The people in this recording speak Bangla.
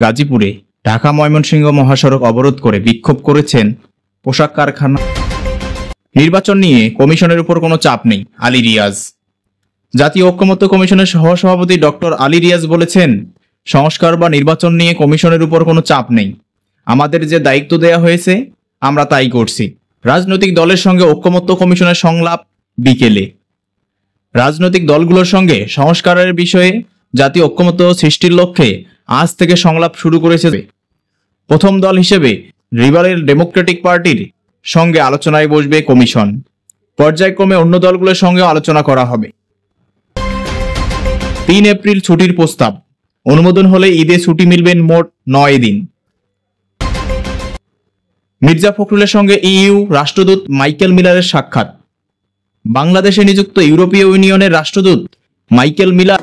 গাজীপুরে ঢাকা ময়মনসিংহ মহাসড়ক অবরোধ করে বিক্ষোভ করেছেন পোশাক কারখানা। নির্বাচন নিয়ে কমিশনের উপর কোনো চাপ নেই, আলী রিয়াজ। জাতীয় ঐকমত্য কমিশনের সহসভাপতি ডক্টর আলী রিয়াজ বলেছেন, সংস্কার বা নির্বাচন নিয়ে কমিশনের উপর কোনো চাপ নেই। আমাদের যে দায়িত্ব দেয়া হয়েছে আমরা তাই করছি। রাজনৈতিক দলের সঙ্গে ঐকমত্য কমিশনের সংলাপ বিকেলে। রাজনৈতিক দলগুলোর সঙ্গে সংস্কারের বিষয়ে জাতীয় ঐকমত্য সৃষ্টির লক্ষ্যে আজ থেকে সংলাপ শুরু করেছে। প্রথম দল হিসেবে লিবারেল ডেমোক্রেটিক পার্টির সঙ্গে আলোচনায় বসবে কমিশন। পর্যায়ক্রমে অন্য দলগুলোর সঙ্গে আলোচনা করা হবে। 3 এপ্রিল ছুটির প্রস্তাব অনুমোদন হলে ঈদে ছুটি মিলবেন মোট 9 দিন। মির্জা ফখরুলের সঙ্গে ইইউ রাষ্ট্রদূত মাইকেল মিলারের সাক্ষাৎ। বাংলাদেশে নিযুক্ত ইউরোপীয় ইউনিয়নের রাষ্ট্রদূত মাইকেল মিলার